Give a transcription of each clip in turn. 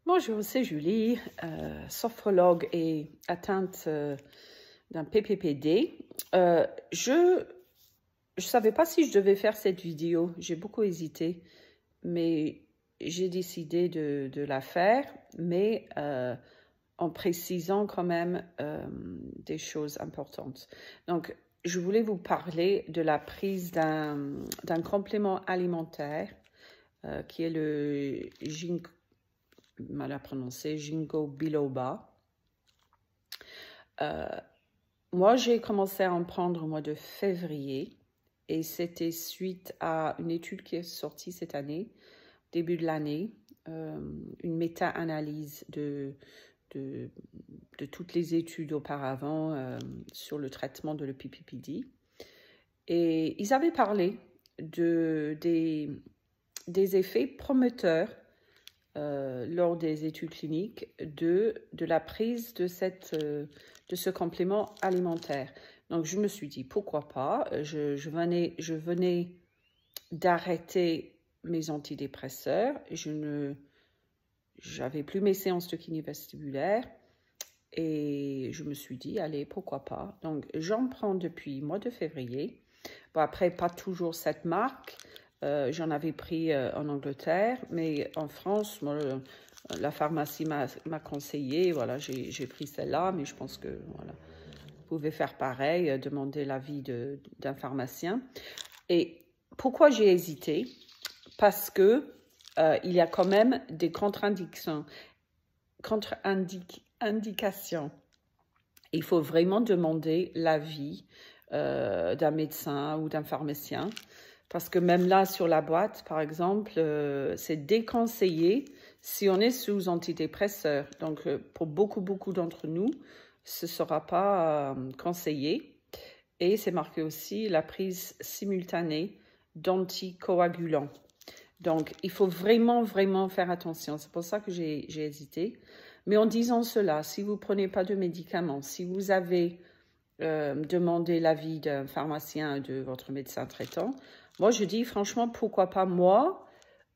Bonjour, c'est Julie, sophrologue et atteinte d'un PPPD. Je ne savais pas si je devais faire cette vidéo, j'ai beaucoup hésité, mais j'ai décidé de la faire, mais en précisant quand même des choses importantes. Donc, je voulais vous parler de la prise d'un complément alimentaire qui est le mal à prononcer, Ginkgo biloba. Moi, j'ai commencé à en prendre au mois de février et c'était suite à une étude qui est sortie cette année, début de l'année, une méta-analyse de toutes les études auparavant sur le traitement de l'EPPD. Et ils avaient parlé des effets promoteurs lors des études cliniques de la prise de ce complément alimentaire. Donc, je me suis dit, pourquoi pas, je venais d'arrêter mes antidépresseurs, j'avais plus mes séances de kiné vestibulaire et je me suis dit, allez, pourquoi pas. Donc, j'en prends depuis le mois de février. Bon, après, pas toujours cette marque. J'en avais pris en Angleterre, mais en France, moi, la pharmacie m'a conseillé, voilà, j'ai pris celle-là, mais je pense que voilà, vous pouvez faire pareil, demander l'avis d'un pharmacien. Et pourquoi j'ai hésité? Parce que il y a quand même des contre-indications. Il faut vraiment demander l'avis d'un médecin ou d'un pharmacien. Parce que même là, sur la boîte, par exemple, c'est déconseillé si on est sous antidépresseur. Donc, pour beaucoup d'entre nous, ce ne sera pas conseillé. Et c'est marqué aussi la prise simultanée d'anticoagulants. Donc, il faut vraiment faire attention. C'est pour ça que j'ai hésité. Mais en disant cela, si vous ne prenez pas de médicaments, si vous avez demandé l'avis d'un pharmacien, de votre médecin traitant, moi, je dis franchement, pourquoi pas moi,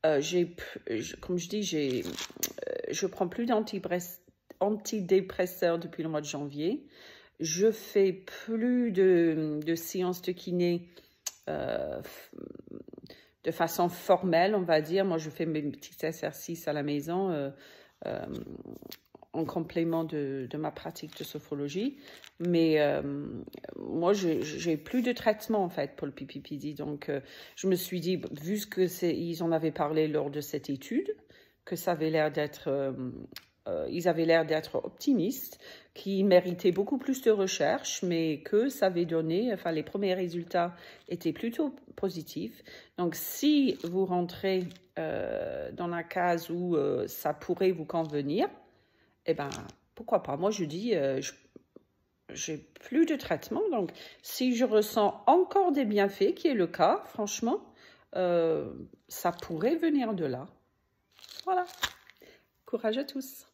comme je dis, je prends plus d'antidépresseurs depuis le mois de janvier. Je fais plus de séances de kiné de façon formelle, on va dire. Moi, je fais mes petits exercices à la maison en complément de ma pratique de sophrologie. Mais moi, j'ai plus de traitement, en fait, pour le PPPD. Donc, je me suis dit, vu qu'ils en avaient parlé lors de cette étude, que ça avait l'air d'être... ils avaient l'air d'être optimistes, qu'ils méritaient beaucoup plus de recherche, mais que ça avait donné... Enfin, les premiers résultats étaient plutôt positifs. Donc, si vous rentrez dans la case où ça pourrait vous convenir, eh bien, pourquoi pas? Moi, je dis, j'ai plus de traitement. Donc, si je ressens encore des bienfaits, qui est le cas, franchement, ça pourrait venir de là. Voilà. Courage à tous.